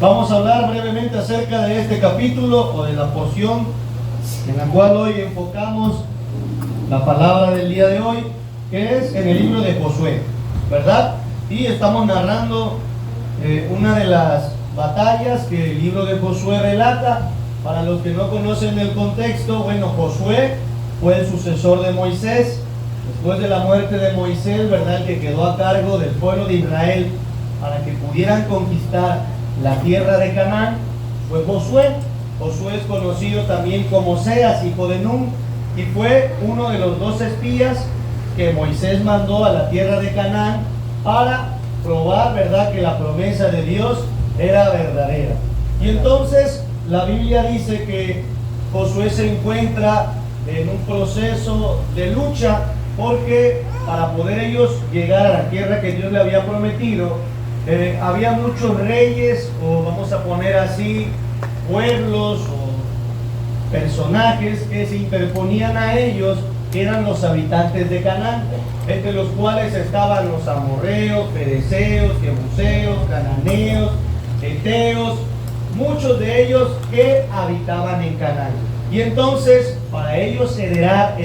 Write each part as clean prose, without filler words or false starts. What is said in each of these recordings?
Vamos a hablar brevemente acerca de este capítulo o de la porción en la cual hoy enfocamos la palabra del día de hoy, que es en el libro de Josué, ¿verdad? Y estamos narrando una de las batallas que el libro de Josué relata. Para los que no conocen el contexto, bueno, Josué fue el sucesor de Moisés. Después de la muerte de Moisés, ¿verdad?, el que quedó a cargo del pueblo de Israel para que pudieran conquistar la tierra de Canaán, fue Josué. Josué es conocido también como Seas, hijo de Nun, y fue uno de los 2 espías que Moisés mandó a la tierra de Canaán para probar, ¿verdad?, que la promesa de Dios era verdadera. Y entonces la Biblia dice que Josué se encuentra en un proceso de lucha, porque para poder ellos llegar a la tierra que Dios le había prometido, había muchos reyes, o vamos a poner así, pueblos o personajes que se interponían a ellos, que eran los habitantes de Canaán, entre los cuales estaban los amorreos, fereceos, jebuseos, cananeos, heteos, muchos de ellos que habitaban en Canaán. Y entonces, para ellos heredar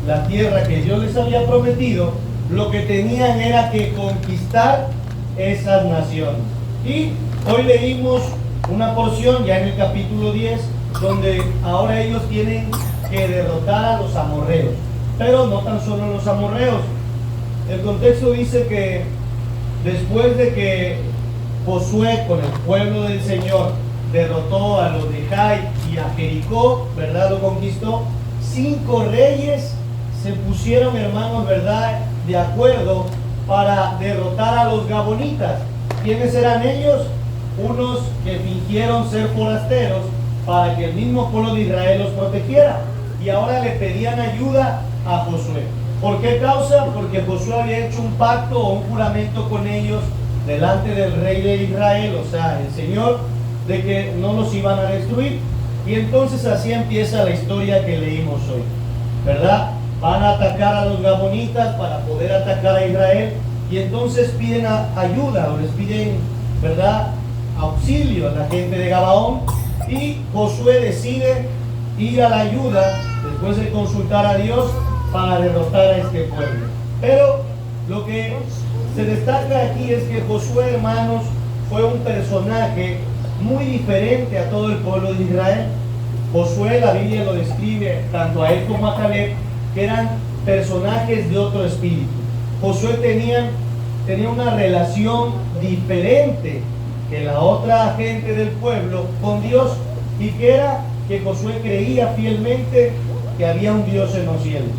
la tierra que Dios les había prometido, lo que tenían era que conquistar esas naciones. Y hoy leímos una porción ya en el capítulo 10, donde ahora ellos tienen que derrotar a los amorreos, pero no tan solo los amorreos. El contexto dice que después de que Josué con el pueblo del Señor derrotó a los de Jai y a Jericó, ¿verdad?, lo conquistó, 5 reyes se pusieron, hermanos, ¿verdad?, de acuerdo para derrotar a los gabonitas. ¿Quiénes eran ellos? Unos que fingieron ser forasteros para que el mismo pueblo de Israel los protegiera, y ahora le pedían ayuda a Josué. ¿Por qué causa? Porque Josué había hecho un pacto o un juramento con ellos delante del rey de Israel, o sea, el Señor, de que no los iban a destruir. Y entonces así empieza la historia que leímos hoy, ¿verdad? Van a atacar a los gabonitas para poder atacar a Israel, y entonces piden ayuda, o les piden, ¿verdad?, auxilio a la gente de Gabaón, y Josué decide ir a la ayuda después de consultar a Dios para derrotar a este pueblo. Pero lo que se destaca aquí es que Josué, hermanos, fue un personaje muy diferente a todo el pueblo de Israel. Josué, la Biblia lo describe tanto a él como a Caleb, que eran personajes de otro espíritu. Josué tenía una relación diferente que la otra gente del pueblo con Dios, y que era que Josué creía fielmente que había un Dios en los cielos,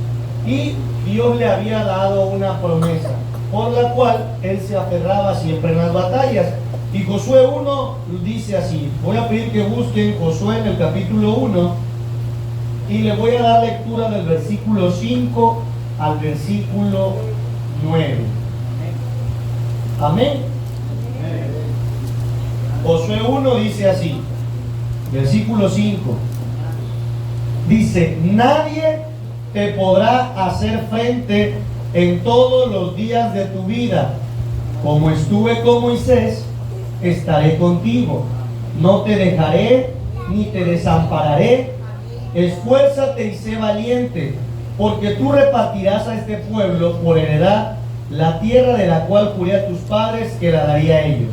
y Dios le había dado una promesa por la cual él se aferraba siempre en las batallas. Y Josué 1 dice así. Voy a pedir que busquen Josué en el capítulo 1, y le voy a dar lectura del versículo 5 al versículo 9. Amén. Josué 1 dice así, versículo 5. Dice: nadie te podrá hacer frente en todos los días de tu vida. Como estuve con Moisés, estaré contigo. No te dejaré ni te desampararé. Esfuérzate y sé valiente, porque tú repartirás a este pueblo por heredad la tierra de la cual juré a tus padres que la daría a ellos.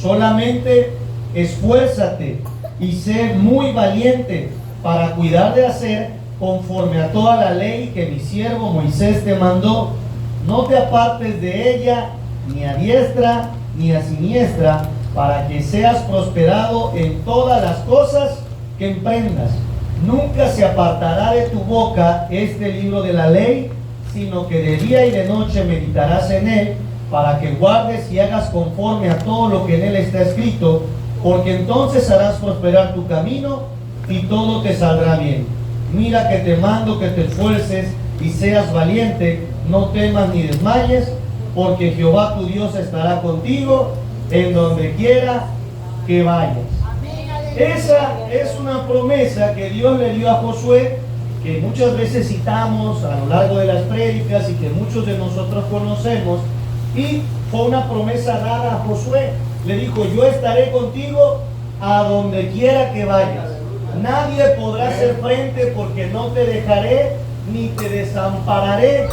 Solamente esfuérzate y sé muy valiente para cuidar de hacer conforme a toda la ley que mi siervo Moisés te mandó. No te apartes de ella ni a diestra ni a siniestra, para que seas prosperado en todas las cosas que emprendas. Nunca se apartará de tu boca este libro de la ley, sino que de día y de noche meditarás en él, para que guardes y hagas conforme a todo lo que en él está escrito, porque entonces harás prosperar tu camino y todo te saldrá bien. Mira que te mando que te esfuerces y seas valiente, no temas ni desmayes, porque Jehová tu Dios estará contigo en donde quiera que vayas. Esa es una promesa que Dios le dio a Josué, que muchas veces citamos a lo largo de las prédicas y que muchos de nosotros conocemos, y fue una promesa dada a Josué. le dijo, yo estaré contigo a donde quiera que vayas. Nadie podrá hacer frente porque no te dejaré ni te desampararé.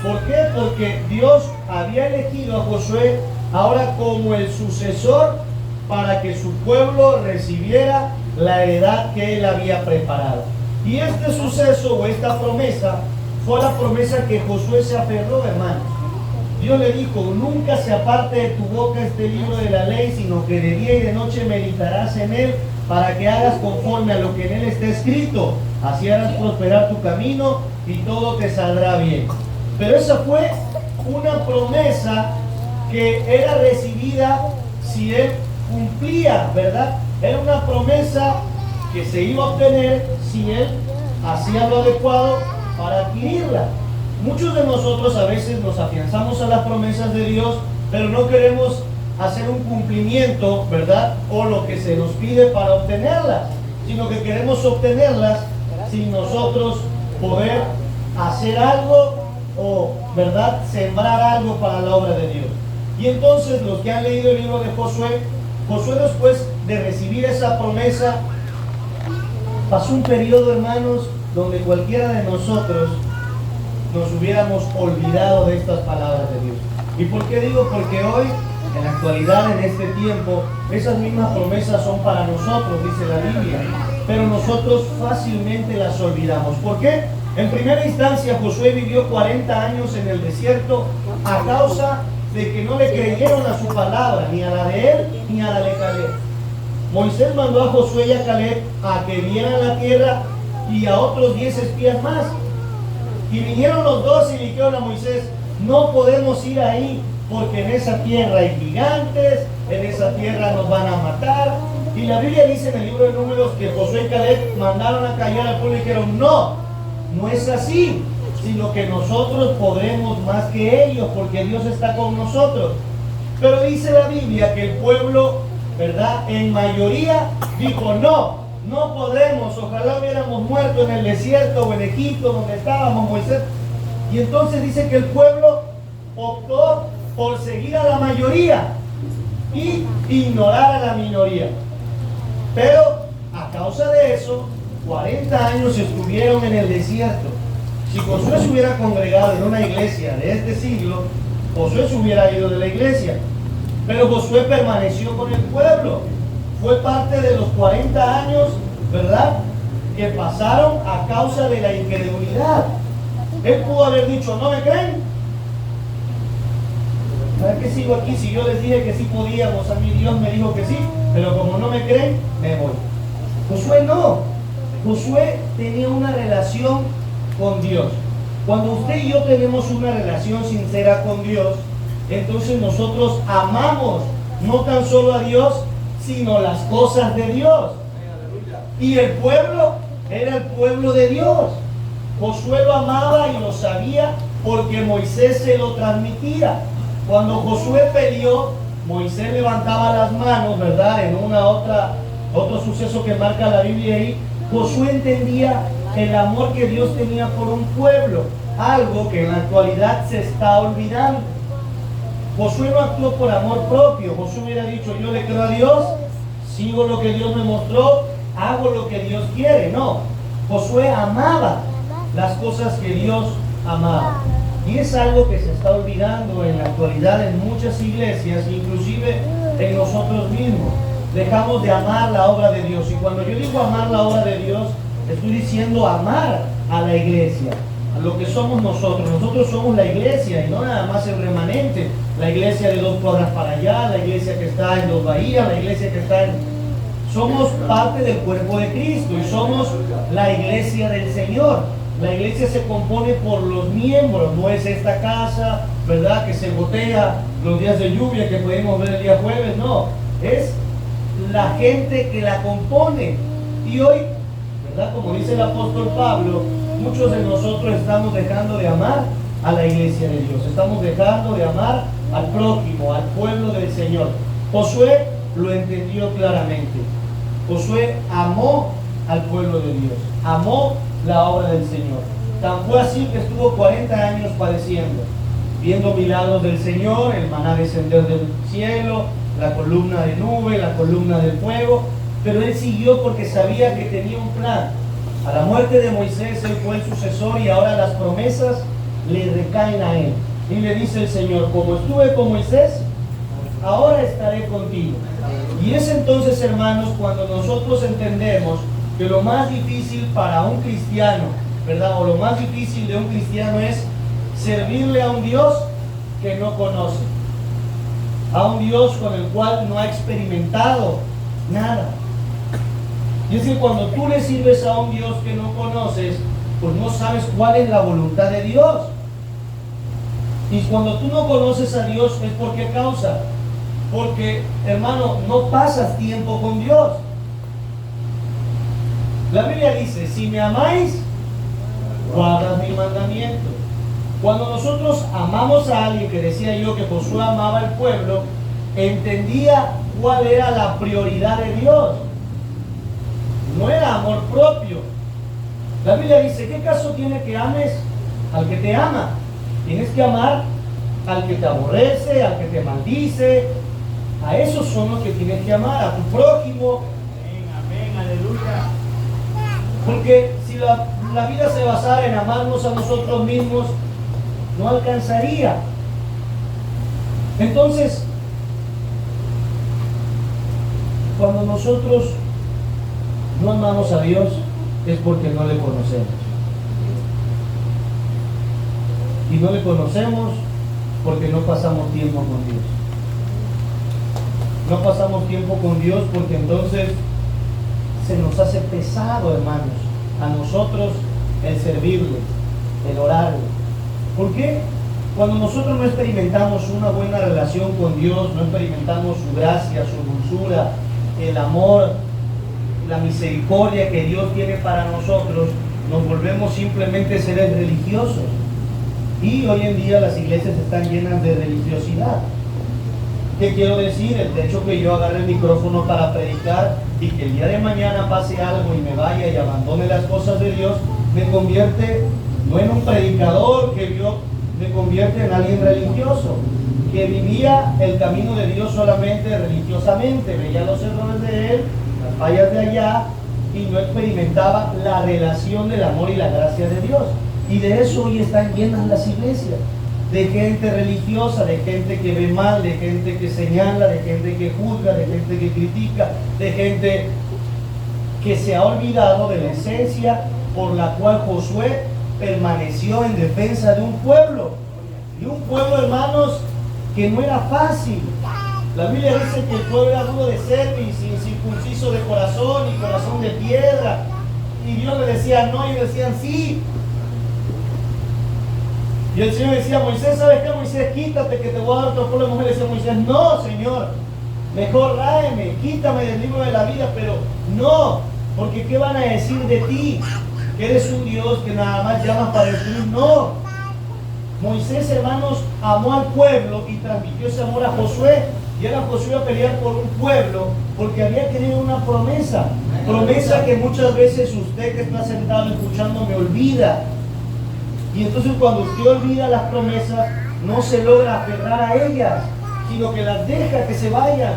¿Por qué? Porque Dios había elegido a Josué ahora como el sucesor para que su pueblo recibiera la heredad que él había preparado. Y este suceso o esta promesa fue la promesa que Josué se aferró, hermanos. Dios le dijo, nunca se aparte de tu boca este libro de la ley, sino que de día y de noche meditarás en él para que hagas conforme a lo que en él está escrito. Así harás prosperar tu camino y todo te saldrá bien. Pero esa fue una promesa que era recibida si él cumplía, ¿verdad? Era una promesa que se iba a obtener si él hacía lo adecuado para adquirirla. Muchos de nosotros a veces nos afianzamos a las promesas de Dios, pero no queremos hacer un cumplimiento, ¿verdad? O lo que se nos pide para obtenerlas, sino que queremos obtenerlas sin nosotros poder hacer algo o, ¿verdad?, sembrar algo para la obra de Dios. Y entonces los que han leído el libro de Josué, Josué después de recibir esa promesa, pasó un periodo, hermanos, donde cualquiera de nosotros nos hubiéramos olvidado de estas palabras de Dios. ¿Y por qué digo? Porque hoy, en la actualidad, en este tiempo, esas mismas promesas son para nosotros, dice la Biblia, pero nosotros fácilmente las olvidamos. ¿Por qué? En primera instancia, Josué vivió 40 años en el desierto a causa de que no le creyeron a su palabra, ni a la de él, ni a la de Caleb. Moisés mandó a Josué y a Caleb a que vieran la tierra y a otros 10 espías más. Y vinieron los dos y le dijeron a Moisés, no podemos ir ahí porque en esa tierra hay gigantes, en esa tierra nos van a matar. Y la Biblia dice en el libro de Números que Josué y Caleb mandaron a callar al pueblo y dijeron, no es así, sino que nosotros podremos más que ellos porque Dios está con nosotros. Pero dice la Biblia que el pueblo, ¿verdad?, en mayoría dijo, no podremos, ojalá hubiéramos muerto en el desierto o en Egipto donde estábamos, Moisés. Y entonces dice que el pueblo optó por seguir a la mayoría y ignorar a la minoría. Pero a causa de eso, 40 años estuvieron en el desierto. Si Josué se hubiera congregado en una iglesia de este siglo, Josué se hubiera ido de la iglesia. Pero Josué permaneció con el pueblo. Fue parte de los 40 años, ¿verdad?, que pasaron a causa de la incredulidad. Él pudo haber dicho, ¿no me creen? ¿Para qué sigo aquí si yo les dije que sí podíamos? A mí Dios me dijo que sí, pero como no me creen, me voy. Josué no. Josué tenía una relación con Dios. Cuando usted y yo tenemos una relación sincera con Dios, entonces nosotros amamos no tan solo a Dios, sino las cosas de Dios. Y el pueblo era el pueblo de Dios. Josué lo amaba y lo sabía porque Moisés se lo transmitía. Cuando Josué peleó, Moisés levantaba las manos, ¿verdad?, en otro suceso que marca la Biblia ahí. Josué entendía el amor que Dios tenía por un pueblo, algo que en la actualidad se está olvidando. Josué no actuó por amor propio. Josué hubiera dicho, yo le creo a Dios, sigo lo que Dios me mostró, hago lo que Dios quiere. No, Josué amaba las cosas que Dios amaba. Y es algo que se está olvidando en la actualidad en muchas iglesias, inclusive en nosotros mismos. Dejamos de amar la obra de Dios. Y cuando yo digo amar la obra de Dios, estoy diciendo amar a la iglesia, a lo que somos nosotros. Nosotros somos la iglesia y no nada más el remanente. La iglesia de 2 cuadras para allá, la iglesia que está en Dos Bahías, la iglesia que está en... Somos parte del cuerpo de Cristo y somos la iglesia del Señor. La iglesia se compone por los miembros, no es esta casa, ¿verdad?, que se gotea los días de lluvia que podemos ver el día jueves, no. Es la gente que la compone. Y hoy, ¿verdad?, como dice el apóstol Pablo, muchos de nosotros estamos dejando de amar a la iglesia de Dios. Estamos dejando de amar al prójimo, al pueblo del Señor. Josué lo entendió claramente. Josué amó al pueblo de Dios, amó la obra del Señor. Tan fue así que estuvo 40 años padeciendo, viendo milagros del Señor, el maná descender del cielo, la columna de nube, la columna de fuego, pero él siguió porque sabía que tenía un plan. A la muerte de Moisés él fue el sucesor y ahora las promesas le recaen a él. Y le dice el Señor, como estuve con Moisés, ahora estaré contigo. Y es entonces, hermanos, cuando nosotros entendemos que lo más difícil para un cristiano, ¿verdad? O lo más difícil de un cristiano es servirle a un Dios que no conoce, a un Dios con el cual no ha experimentado nada. Y es que cuando tú le sirves a un Dios que no conoces, pues no sabes cuál es la voluntad de Dios. Y cuando tú no conoces a Dios, ¿es por qué causa? Porque, hermano, no pasas tiempo con Dios. La Biblia dice, si me amáis, guardad mi mandamiento. Cuando nosotros amamos a alguien, que decía yo que Josué amaba al pueblo, entendía cuál era la prioridad de Dios. No era amor propio. La Biblia dice, ¿qué caso tiene que ames al que te ama? Tienes que amar al que te aborrece, al que te maldice. A esos son los que tienes que amar, a tu prójimo. Amén, amén, aleluya. Porque si la vida se basara en amarnos a nosotros mismos, no alcanzaría. Entonces, cuando nosotros no amamos a Dios, es porque no le conocemos. Y no le conocemos porque no pasamos tiempo con Dios. No pasamos tiempo con Dios porque entonces se nos hace pesado, hermanos, a nosotros el servirle, el orarle. ¿Por qué? Cuando nosotros no experimentamos una buena relación con Dios, no experimentamos su gracia, su dulzura, el amor, la misericordia que Dios tiene para nosotros, nos volvemos simplemente seres religiosos. Y hoy en día las iglesias están llenas de religiosidad. ¿Qué quiero decir? El hecho que yo agarre el micrófono para predicar y que el día de mañana pase algo y me vaya y abandone las cosas de Dios, me convierte no en un predicador que Dios, me convierte en alguien religioso, que vivía el camino de Dios solamente religiosamente, veía los errores de Él, las fallas de allá, y no experimentaba la relación del amor y la gracia de Dios. Y de eso hoy están llenas las iglesias, de gente religiosa, de gente que ve mal, de gente que señala, de gente que juzga, de gente que critica, de gente que se ha olvidado de la esencia por la cual Josué permaneció en defensa de un pueblo, hermanos, que no era fácil. La Biblia dice que el pueblo era duro de cerviz, incircunciso de corazón y corazón de piedra, y Dios le decía no, y decían sí. Y el Señor decía, Moisés, ¿sabes qué? Moisés, quítate que te voy a dar otro pueblo de mujeres. Y decía Moisés, no, Señor, mejor ráeme, quítame del libro de la vida, pero no, porque ¿qué van a decir de ti? Que eres un Dios que nada más llamas para destruir. No. Moisés, hermanos, amó al pueblo y transmitió ese amor a Josué. Y ahora Josué iba a pelear por un pueblo porque había tenido una promesa. Promesa que muchas veces usted que está sentado escuchando me olvida. Y entonces cuando usted olvida las promesas, no se logra aferrar a ellas, sino que las deja que se vayan.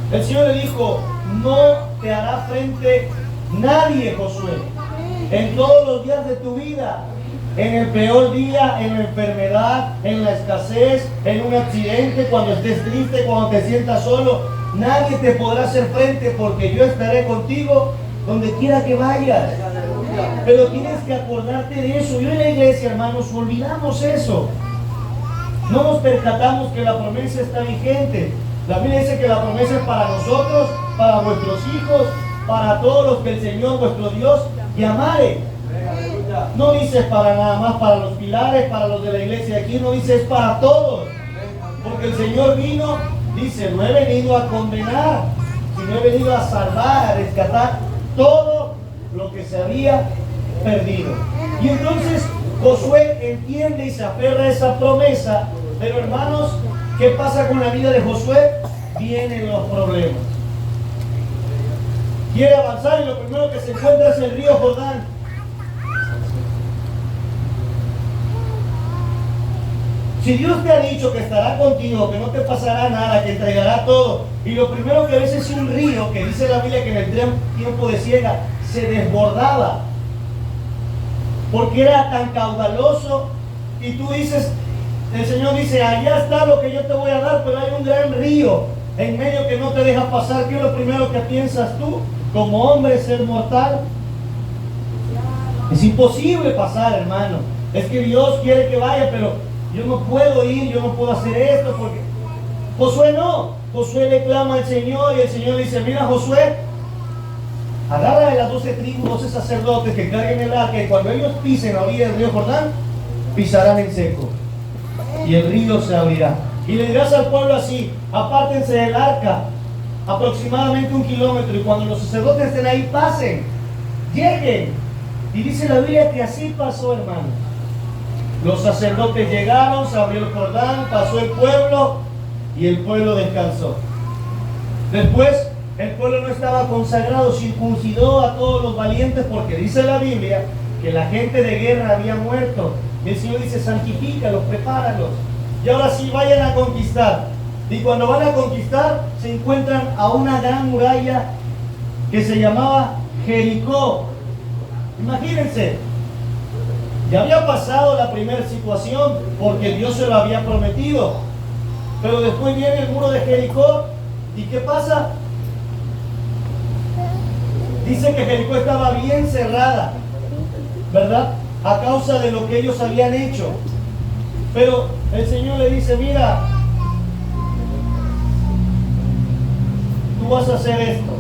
El Señor le dijo, no te hará frente nadie, Josué, en todos los días de tu vida. En el peor día, en la enfermedad, en la escasez, en un accidente, cuando estés triste, cuando te sientas solo, nadie te podrá hacer frente porque yo estaré contigo donde quiera que vayas. Pero tienes que acordarte de eso. Y en la iglesia, hermanos, olvidamos eso. No nos percatamos que la promesa está vigente. La Biblia dice que la promesa es para nosotros, para vuestros hijos, para todos los que el Señor, vuestro Dios, llamare. No dice para nada más para los pilares, para los de la iglesia. Aquí no dice es para todos. Porque el Señor vino, dice, no he venido a condenar, sino he venido a salvar, a rescatar todo lo que se había perdido. Y entonces Josué entiende y se aferra a esa promesa. Pero hermanos, ¿qué pasa con la vida de Josué? Vienen los problemas. Quiere avanzar y lo primero que se encuentra es el río Jordán. Si Dios te ha dicho que estará contigo, que no te pasará nada, que entregará todo, y lo primero que ves es un río, que dice la Biblia que en el tiempo de siega se desbordaba, porque era tan caudaloso, y tú dices, el Señor dice, allá está lo que yo te voy a dar, pero hay un gran río en medio que no te deja pasar. ¿Qué es lo primero que piensas tú? Como hombre, ser mortal. Es imposible pasar, hermano. Es que Dios quiere que vaya, pero yo no puedo ir, yo no puedo hacer esto, porque Josué no. Josué le clama al Señor y el Señor le dice, mira Josué, agarra de las 12 tribus, 12 sacerdotes que carguen el arca, y cuando ellos pisen a orilla del río Jordán, pisarán en seco y el río se abrirá. Y le dirás al pueblo así, apártense del arca aproximadamente 1 kilómetro, y cuando los sacerdotes estén ahí, pasen, lleguen. Y dice la Biblia que así pasó, hermano. Los sacerdotes llegaron, se abrió el Jordán, pasó el pueblo y el pueblo descansó. Después el pueblo no estaba consagrado, circuncidó a todos los valientes, porque dice la Biblia que la gente de guerra había muerto. Y el Señor dice, santifícalos, prepáralos. Y ahora sí, vayan a conquistar. Y cuando van a conquistar, se encuentran a una gran muralla que se llamaba Jericó. Imagínense, ya había pasado la primera situación porque Dios se lo había prometido. Pero después viene el muro de Jericó. ¿Y qué pasa? Dice que Jericó estaba bien cerrada, ¿verdad? A causa de lo que ellos habían hecho. Pero el Señor le dice, mira, tú vas a hacer esto.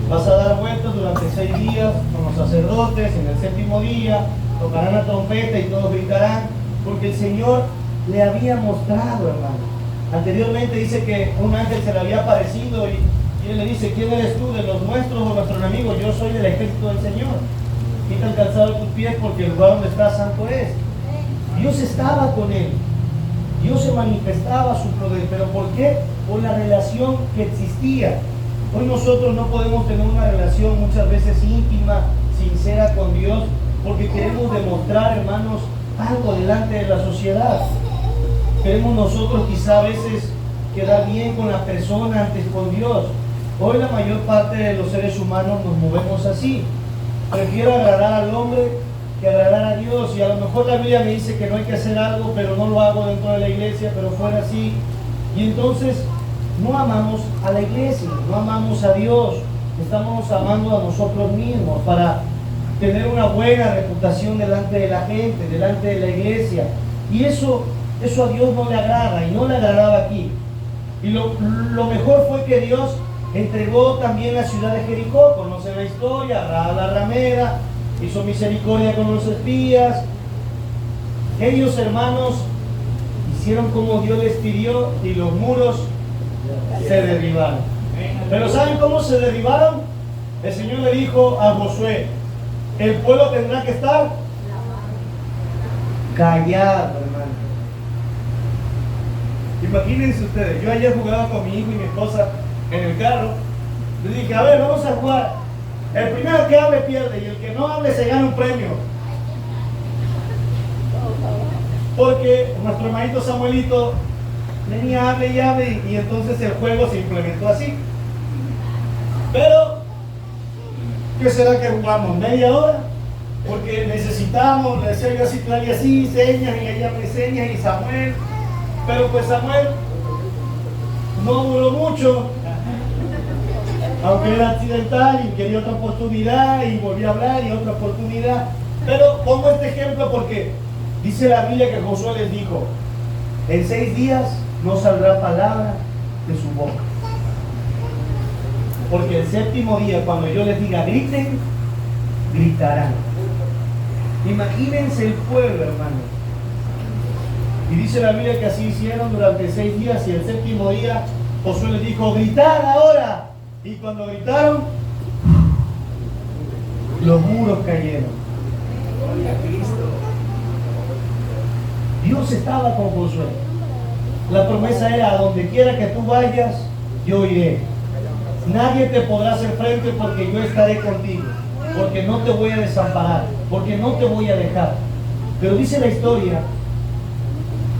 Vas a dar vueltas durante 6 días con los sacerdotes. En el 7º día tocarán la trompeta y todos gritarán, porque el Señor le había mostrado, hermano. Anteriormente dice que un ángel se le había aparecido y él le dice, ¿quién eres tú, de los nuestros o nuestros enemigos? Yo soy del ejército del Señor. Quita el calzado de tus pies, porque el lugar donde estás santo es. Dios estaba con él. Dios se manifestaba su poder. ¿Pero por qué? Por la relación que existía. Hoy nosotros no podemos tener una relación muchas veces íntima, sincera con Dios, porque queremos demostrar, hermanos, algo delante de la sociedad. Queremos nosotros quizá a veces quedar bien con la persona antes con Dios. Hoy la mayor parte de los seres humanos nos movemos así. Prefiero agradar al hombre que agradar a Dios, y a lo mejor la Biblia me dice que no hay que hacer algo, pero no lo hago dentro de la iglesia, pero fuera así. Y entonces no amamos a la iglesia, no amamos a Dios, estamos amando a nosotros mismos para tener una buena reputación delante de la gente, delante de la iglesia. Y eso a Dios no le agrada, y no le agradaba aquí. Y lo mejor fue que Dios entregó también la ciudad de Jericó. Conocen la historia, Rahab la ramera hizo misericordia con los espías. Ellos, hermanos, hicieron como Dios les pidió y los muros se derribaron. Pero ¿saben cómo se derribaron? El Señor le dijo a Josué, el pueblo tendrá que estar callado, hermano. Imagínense ustedes, yo ayer jugaba con mi hijo y mi esposa en el carro. Le dije, a ver, vamos a jugar. El primero que hable pierde, y el que no hable se gana un premio. Porque nuestro hermanito Samuelito venía, hable y hable, y entonces el juego se implementó así. Pero, ¿qué será que jugamos? ¿Media hora? Porque necesitamos, le decía yo así, Claudia así, señas, y ella me señas, y Samuel. Pero pues Samuel no duró mucho, aunque era accidental y quería otra oportunidad, y volvió a hablar y otra oportunidad. Pero pongo este ejemplo porque dice la Biblia que Josué les dijo, en 6 días no saldrá palabra de su boca, porque el 7º día, cuando yo les diga griten, gritarán. Imagínense el pueblo, hermano. Y dice la Biblia que así hicieron durante 6 días, y el 7º día Josué les dijo, gritad ahora. Y cuando gritaron, los muros cayeron. Gloria a Cristo. Dios estaba con Josué. La promesa era, a donde quiera que tú vayas, yo iré. Nadie te podrá hacer frente, porque yo estaré contigo, porque no te voy a desamparar, porque no te voy a dejar. Pero dice la historia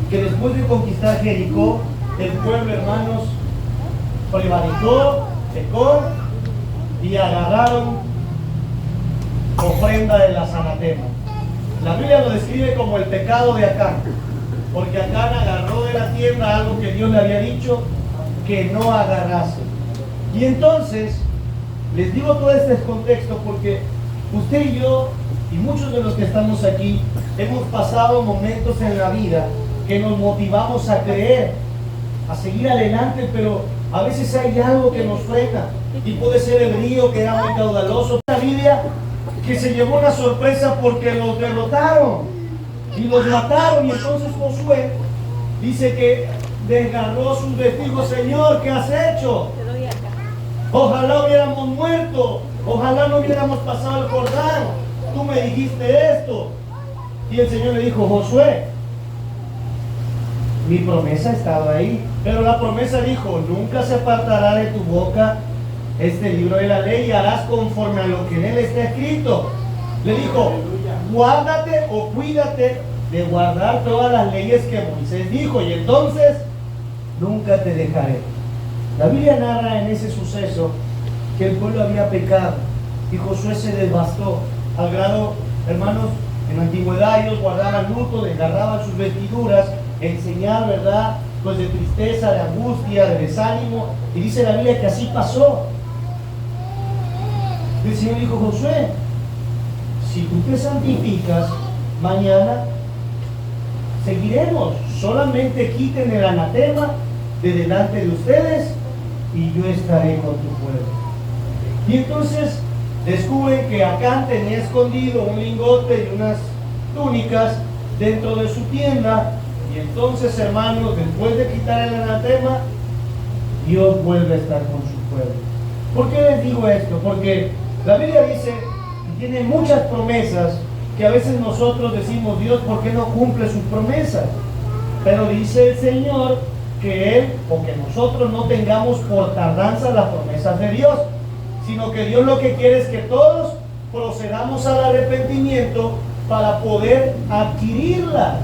que después de conquistar Jericó, el pueblo, hermanos, prevaricó, pecó y agarraron ofrenda de las anatemas. La Biblia lo describe como el pecado de Acán, porque Acán agarró de la tierra algo que Dios le había dicho que no agarrase. Y entonces, les digo todo este contexto porque usted y yo, y muchos de los que estamos aquí, hemos pasado momentos en la vida que nos motivamos a creer, a seguir adelante, pero a veces hay algo que nos frena, y puede ser el río que era muy caudaloso. La Biblia que se llevó una sorpresa porque los derrotaron y los mataron, y entonces Josué dice que desgarró sus vestidos. Señor, ¿qué has hecho? Ojalá hubiéramos muerto, ojalá no hubiéramos pasado el Jordán, tú me dijiste esto. Y el Señor le dijo: Josué, mi promesa ha estado ahí, pero la promesa dijo: nunca se apartará de tu boca este libro de la ley y harás conforme a lo que en él está escrito. Le dijo: guárdate o cuídate de guardar todas las leyes que Moisés dijo, y entonces nunca te dejaré. La Biblia narra en ese suceso que el pueblo había pecado y Josué se devastó al grado, hermanos, en la antigüedad ellos guardaban luto, desgarraban sus vestiduras en señal, ¿verdad?, pues de tristeza, de angustia, de desánimo, y dice la Biblia que así pasó. El Señor dijo: Josué, si tú te santificas, mañana seguiremos, solamente quiten el anatema de delante de ustedes y yo estaré con tu pueblo. Y entonces descubren que Acán tenía escondido un lingote y unas túnicas dentro de su tienda, y entonces, hermanos, después de quitar el anatema, Dios vuelve a estar con su pueblo. ¿Por qué les digo esto? Porque la Biblia dice que tiene muchas promesas que a veces nosotros decimos: Dios, ¿por qué no cumple sus promesas? Pero dice el Señor que Él, o que nosotros no tengamos por tardanza las promesas de Dios, sino que Dios lo que quiere es que todos procedamos al arrepentimiento para poder adquirirlas.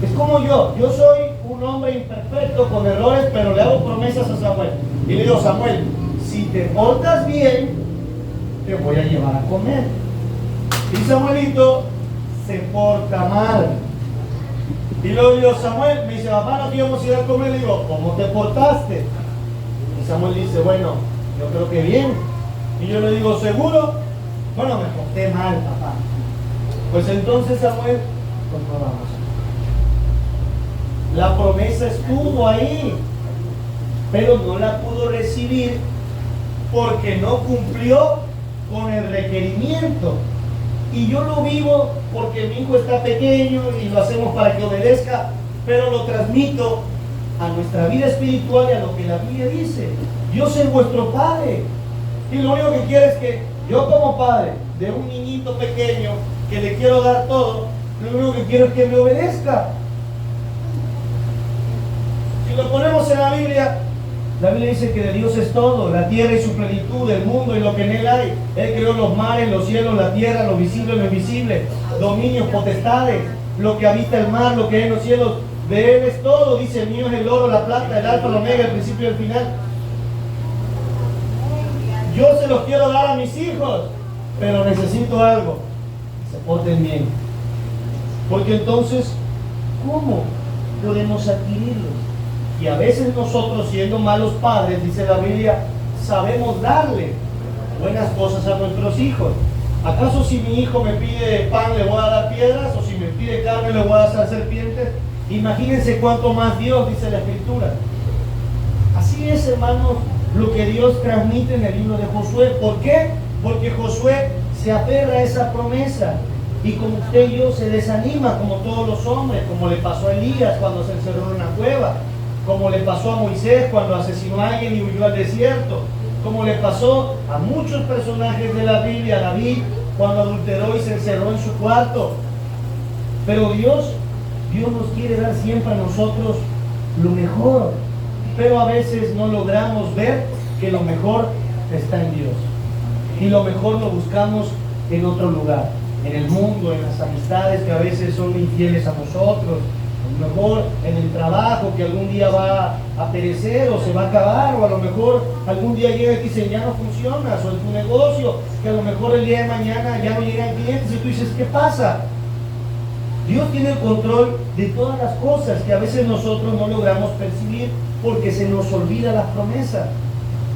Es como yo soy un hombre imperfecto con errores, pero le hago promesas a Samuel y le digo: Samuel, si te portas bien, te voy a llevar a comer. Y Samuelito se porta mal. Y luego yo: Samuel, me dice: papá, no íbamos a ir a comer. Le digo: ¿cómo te portaste? Y Samuel dice: bueno, yo creo que bien. Y yo le digo: ¿seguro? Bueno, me porté mal, papá. Pues entonces, Samuel, pues no vamos. La promesa estuvo ahí, pero no la pudo recibir porque no cumplió con el requerimiento. Y yo lo vivo porque mi hijo está pequeño y lo hacemos para que obedezca, pero lo transmito a nuestra vida espiritual y a lo que la Biblia dice. Yo soy vuestro padre, y lo único que quiero es que yo, como padre de un niñito pequeño que le quiero dar todo, lo único que quiero es que me obedezca. Si lo ponemos en la Biblia dice que de Dios es todo, la tierra y su plenitud, el mundo y lo que en él hay. Él creó los mares, los cielos, la tierra, lo visible y lo invisible, dominios, potestades, lo que habita el mar, lo que hay en los cielos. De él es todo. Dice: mío es el oro, la plata, el alfa, el omega, el principio y el final. Yo se los quiero dar a mis hijos, pero necesito algo: que se porten bien. Porque entonces, ¿cómo podemos adquirirlos? Y a veces nosotros, siendo malos padres, dice la Biblia, sabemos darle buenas cosas a nuestros hijos. ¿Acaso si mi hijo me pide pan le voy a dar piedras? ¿O si me pide carne le voy a dar serpientes? Imagínense cuánto más Dios, dice la Escritura. Así es, hermanos, lo que Dios transmite en el libro de Josué. ¿Por qué? Porque Josué se aferra a esa promesa. Y como usted y yo, se desanima, como todos los hombres, como le pasó a Elías cuando se encerró en una cueva, como le pasó a Moisés cuando asesinó a alguien y huyó al desierto, como le pasó a muchos personajes de la Biblia, a David cuando adulteró y se encerró en su cuarto. Pero Dios nos quiere dar siempre a nosotros lo mejor, pero a veces no logramos ver que lo mejor está en Dios, y lo mejor lo buscamos en otro lugar, en el mundo, en las amistades que a veces son infieles a nosotros, A lo mejor en el trabajo que algún día va a perecer o se va a acabar, o a lo mejor algún día llega y dice ya no funciona, o en tu negocio que a lo mejor el día de mañana ya no llegan clientes y tú dices, ¿qué pasa? Dios tiene el control de todas las cosas que a veces nosotros no logramos percibir porque se nos olvida las promesas.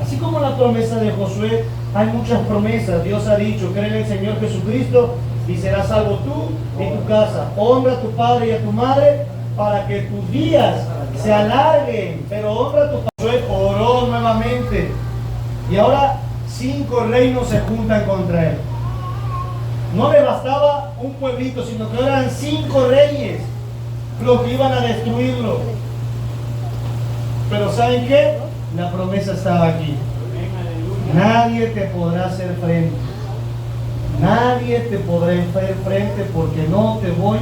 Así como la promesa de Josué, hay muchas promesas. Dios ha dicho, cree en el Señor Jesucristo y serás salvo tú y tu casa. Honra a tu padre y a tu madre para que tus días se alarguen. Pero honra a tu padre. Josué oró nuevamente y ahora 5 reinos se juntan contra él. No le bastaba un pueblito, sino que eran 5 reyes los que iban a destruirlo. Pero ¿saben qué? La promesa estaba aquí. Nadie te podrá hacer frente. Nadie te podrá hacer frente porque no te voy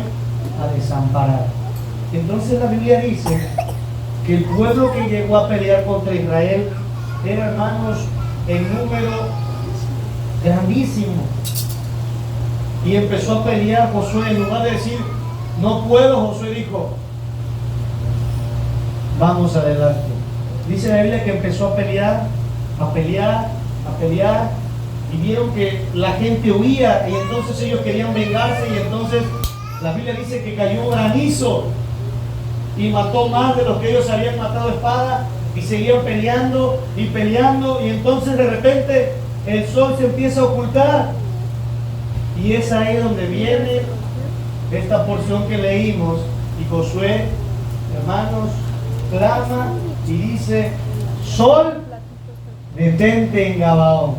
a desamparar. Entonces la Biblia dice que el pueblo que llegó a pelear contra Israel era, hermanos, en número grandísimo. Y empezó a pelear Josué. En lugar de decir, no puedo, Josué dijo, vamos adelante. Dice la Biblia que empezó a pelear, y vieron que la gente huía y entonces ellos querían vengarse y entonces la Biblia dice que cayó un granizo y mató más de los que ellos habían matado a espada y seguían peleando y entonces de repente el sol se empieza a ocultar y es ahí donde viene esta porción que leímos y Josué, hermanos, clama y dice, sol, detente en Gabaón,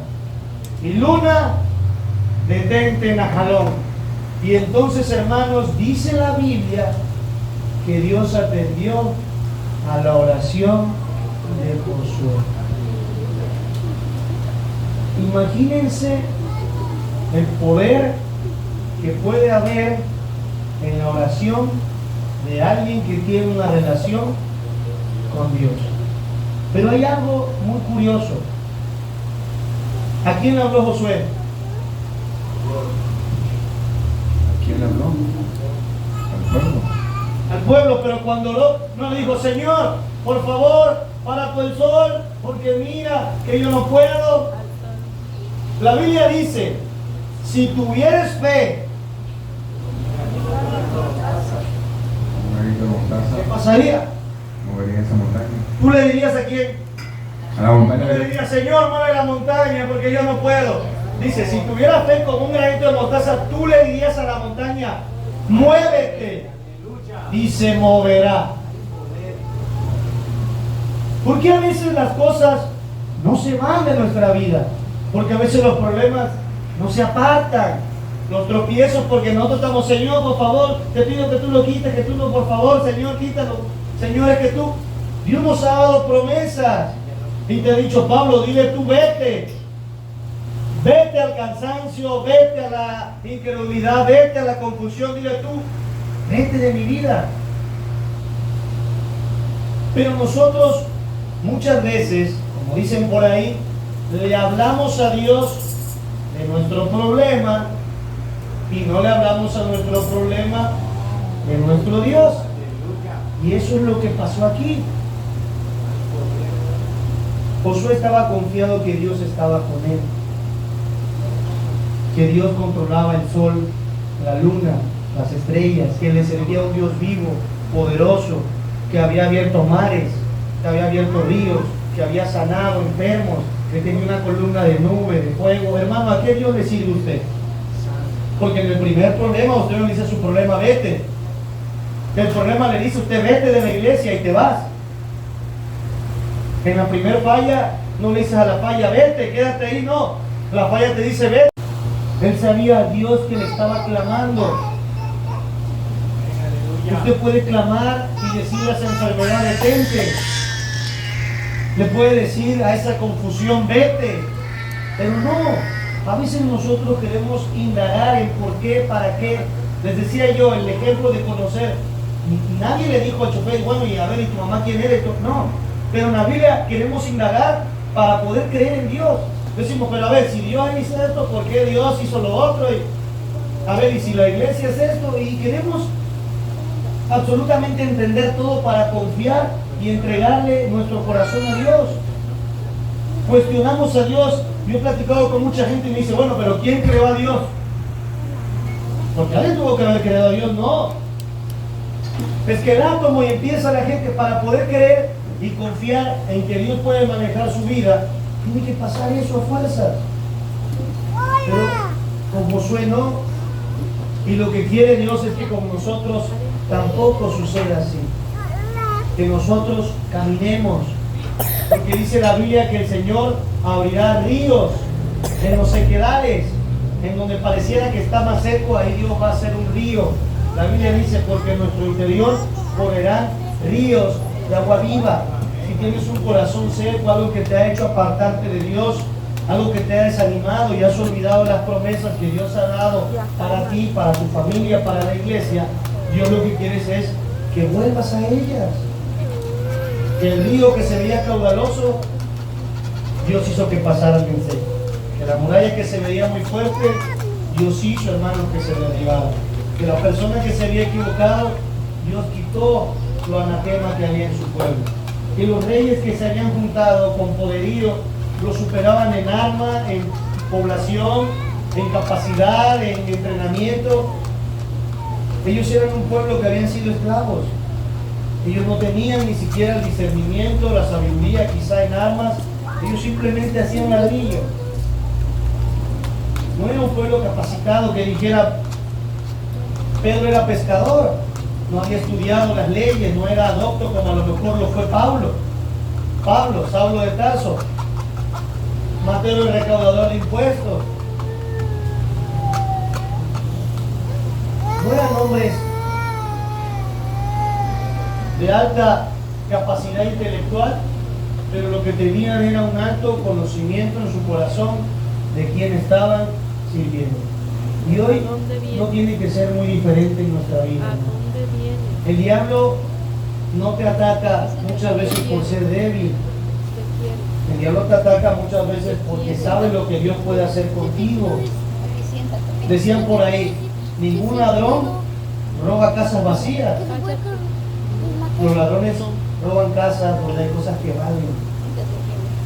y luna, detente en Ajalón. Y entonces, hermanos, dice la Biblia que Dios atendió a la oración de Josué. Imagínense el poder que puede haber en la oración de alguien que tiene una relación con Dios. Pero hay algo muy curioso. ¿A quién habló Josué? ¿A quién habló? Al pueblo. Al pueblo, pero cuando no le dijo, Señor, por favor, para tu el sol, porque mira que yo no puedo. La Biblia dice, si tuvieres fe, ¿qué pasaría? Movería esa montaña. ¿Tú le dirías a quién? A la montaña. Tú le dirías, Señor, mueve la montaña porque yo no puedo. Dice, si tuvieras fe como un granito de mostaza, tú le dirías a la montaña, muévete, y se moverá. Porque a veces las cosas no se van de nuestra vida, porque a veces los problemas no se apartan, los tropiezos, porque nosotros estamos, Señor, por favor, te pido que tú lo quites, que tú no, por favor, Señor, quítalo. Señor, es que tú, Dios nos ha dado promesas, y te ha dicho, Pablo, dile tú, vete al cansancio, vete a la incredulidad, vete a la confusión, dile tú, vete de mi vida. Pero nosotros muchas veces, como dicen por ahí, le hablamos a Dios de nuestro problema y no le hablamos a nuestro problema de nuestro Dios. Y eso es lo que pasó aquí. Josué estaba confiado que Dios estaba con él, que Dios controlaba el sol, la luna, las estrellas, que le servía a un Dios vivo, poderoso, que había abierto mares, que había abierto ríos, que había sanado enfermos, que tenía una columna de nube, de fuego. Hermano, ¿a qué Dios le sirve usted? Porque en el primer problema usted no le dice a su problema, vete. El problema le dice usted, vete de la iglesia y te vas. En la primera falla no le dices a la falla, vete, quédate ahí, no. La falla te dice, vete. Él sabía a Dios que le estaba clamando. Usted puede clamar y decirle a esa enfermedad, detente. Le puede decir a esa confusión, vete. Pero no, a veces nosotros queremos indagar en por qué, para qué. Les decía yo, el ejemplo de conocer. Nadie le dijo al chofer, bueno, y a ver, ¿y tu mamá quién eres? No, pero en la Biblia queremos indagar para poder creer en Dios. Decimos, pero a ver, si Dios hizo esto, ¿por qué Dios hizo lo otro? Y, a ver, y si la iglesia es esto, y queremos absolutamente entender todo para confiar y entregarle nuestro corazón a Dios. Cuestionamos a Dios. Yo he platicado con mucha gente y me dice, bueno, pero ¿quién creó a Dios? Porque alguien tuvo que haber creado a Dios, no. Es que el átomo, y empieza la gente para poder creer y confiar en que Dios puede manejar su vida, tiene que pasar eso a fuerzas. Pero con Josué no. Y lo que quiere Dios es que con nosotros tampoco suceda así. Que nosotros caminemos. Porque dice la Biblia que el Señor abrirá ríos en los sequedales, en donde pareciera que está más seco, ahí Dios va a hacer un río. La Biblia dice, porque en nuestro interior correrán ríos de agua viva. Si tienes un corazón seco, algo que te ha hecho apartarte de Dios, algo que te ha desanimado y has olvidado las promesas que Dios ha dado para ti, para tu familia, para la iglesia, Dios lo que quiere es que vuelvas a ellas. Que el río que se veía caudaloso, Dios hizo que pasara bien seco. Que la muralla que se veía muy fuerte, Dios hizo, hermanos, que se derribara. Que la persona que se había equivocado, Dios quitó lo anatema que había en su pueblo. Que los reyes que se habían juntado con poderío, lo superaban en arma, en población, en capacidad, en entrenamiento. Ellos eran un pueblo que habían sido esclavos. Ellos no tenían ni siquiera el discernimiento, la sabiduría quizá en armas. Ellos simplemente hacían ladrillo. No era un pueblo capacitado que dijera, Pedro era pescador, no había estudiado las leyes, no era docto como a lo mejor lo fue Saulo de Tarso. Mateo el recaudador de impuestos. No eran hombres de alta capacidad intelectual, pero lo que tenían era un alto conocimiento en su corazón de quién estaban sirviendo. Y hoy no tiene que ser muy diferente en nuestra vida. El diablo no te ataca muchas veces por ser débil. El diablo te ataca muchas veces porque sabe lo que Dios puede hacer contigo. Decían por ahí, ningún ladrón roba casas vacías. Los ladrones roban casas donde hay cosas que valen.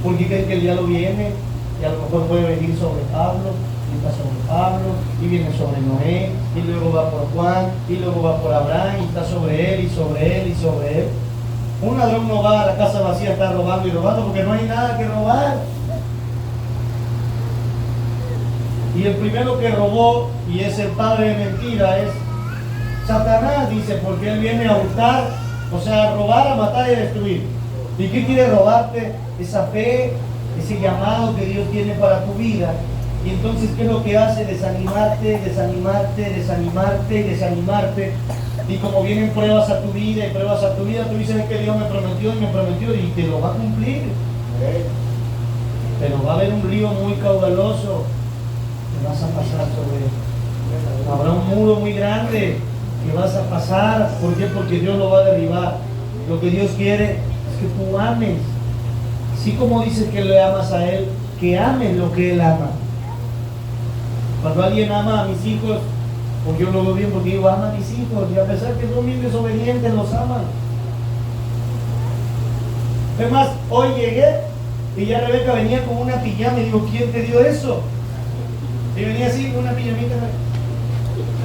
Porque creen que el diablo viene y a lo mejor puede venir sobre Pablo, y está sobre Pablo, y viene sobre Noé, y luego va por Juan, y luego va por Abraham, y está sobre él, y sobre él, y sobre él. Un ladrón no va a la casa vacía a estar robando y robando porque no hay nada que robar. Y el primero que robó, y es el padre de mentira, es Satanás, dice, porque él viene a hurtar, o sea, a robar, a matar y a destruir. ¿Y qué quiere robarte? Esa fe, ese llamado que Dios tiene para tu vida. Y entonces, ¿qué es lo que hace? Desanimarte, desanimarte, desanimarte y desanimarte. Y como vienen pruebas a tu vida y pruebas a tu vida, tú dices que Dios me prometió y te lo va a cumplir. Pero va a haber un río muy caudaloso que vas a pasar sobre él. Habrá un muro muy grande que vas a pasar. ¿Por qué? Porque Dios lo va a derribar. Lo que Dios quiere es que tú ames. Así como dices que le amas a Él, que ames lo que Él ama. Cuando alguien ama a mis hijos, porque yo lo veo bien, porque digo, ama a mis hijos, y a pesar que son bien desobedientes, los aman. Es más, hoy llegué y ya Rebeca venía con una pijama y digo, ¿quién te dio eso? Y venía así con una pijamita.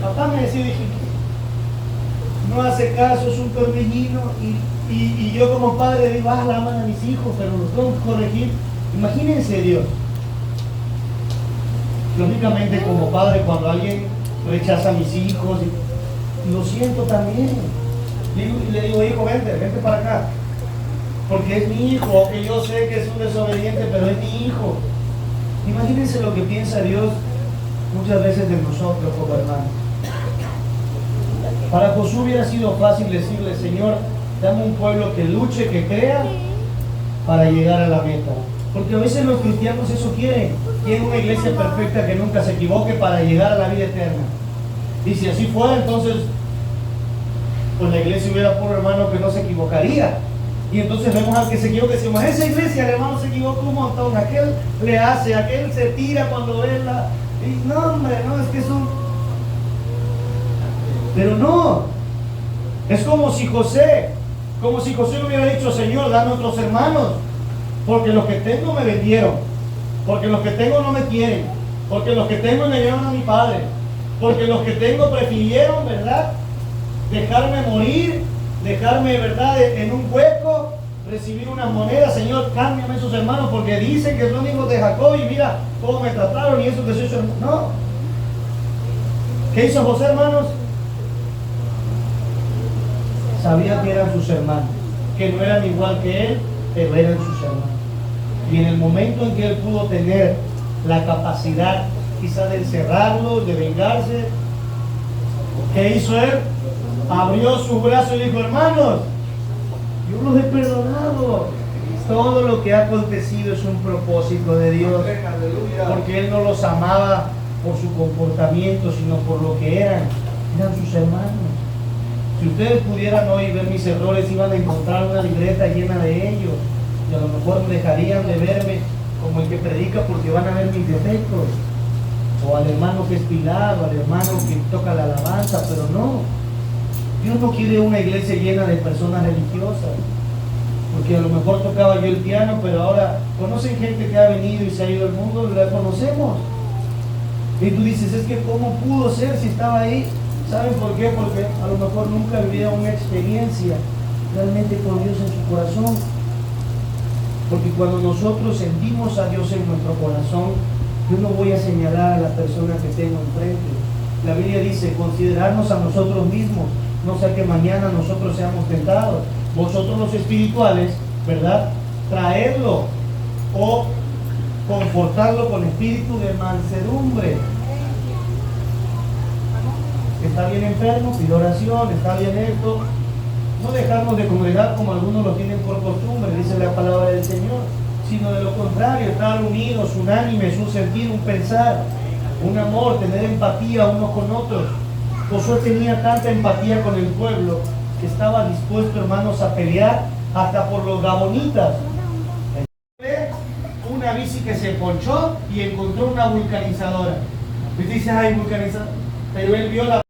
Papá me decía, dije, no hace caso, es un torbellino, y yo como padre digo, la aman a mis hijos, pero los tengo que corregir. Imagínense Dios. Lógicamente como padre, cuando alguien rechaza a mis hijos, lo siento también. Le digo, hijo, vente para acá. Porque es mi hijo, que yo sé que es un desobediente, pero es mi hijo. Imagínense lo que piensa Dios muchas veces de nosotros como hermanos. Para Josué hubiera sido fácil decirle, Señor, dame un pueblo que luche, que crea, para llegar a la meta. Porque a veces los cristianos eso quieren una iglesia perfecta que nunca se equivoque para llegar a la vida eterna. Y si así fuera, entonces pues la iglesia hubiera por hermano que no se equivocaría. Y entonces vemos al que se equivoca y decimos, esa iglesia el hermano se equivocó un montón, aquel le hace, aquel se tira cuando ve la... Y no, hombre, no, es que son... Pero no, Es como si José le hubiera dicho: Señor, dame otros hermanos, porque los que tengo me vendieron, porque los que tengo no me quieren, porque los que tengo me llevan a mi padre, porque los que tengo prefirieron, ¿verdad?, dejarme morir, dejarme, ¿verdad?, en un hueco, recibir unas monedas. Señor, cámbiame esos hermanos, porque dicen que son hijos de Jacob y mira cómo me trataron, y eso que soy su hermano. No. ¿Qué hizo José, hermanos? Sabía que eran sus hermanos, que no eran igual que él, pero eran sus hermanos. Y en el momento en que él pudo tener la capacidad quizá de encerrarlo, de vengarse, ¿qué hizo él? Abrió sus brazos y dijo: hermanos, yo los he perdonado. Todo lo que ha acontecido es un propósito de Dios, porque él no los amaba por su comportamiento, sino por lo que eran sus hermanos. Si ustedes pudieran hoy ver mis errores, iban a encontrar una libreta llena de ellos, y a lo mejor dejarían de verme como el que predica, porque van a ver mis defectos, o al hermano que es Pilar, o al hermano que toca la alabanza. Pero no, Dios no quiere una iglesia llena de personas religiosas, porque a lo mejor tocaba yo el piano, pero ahora conocen gente que ha venido y se ha ido al mundo, la conocemos, y tú dices: es que ¿cómo pudo ser si estaba ahí? ¿Saben por qué? Porque a lo mejor nunca vivieron una experiencia realmente con Dios en su corazón. Porque cuando nosotros sentimos a Dios en nuestro corazón, yo no voy a señalar a la persona que tengo enfrente. La Biblia dice: considerarnos a nosotros mismos, no sea que mañana nosotros seamos tentados. Vosotros los espirituales, ¿verdad?, traerlo o confortarlo con espíritu de mansedumbre. Está bien enfermo, pide oración. Está bien esto, no dejarnos de congregar como algunos lo tienen por costumbre, dice la palabra del Señor, sino de lo contrario, estar unidos, unánimes, un sentir, un pensar, un amor, tener empatía unos con otros. Josué tenía tanta empatía con el pueblo que estaba dispuesto, hermanos, a pelear hasta por los gabonitas. Una bici que se ponchó y encontró una vulcanizadora. Y dice: ay, vulcanizadora. Pero él vio la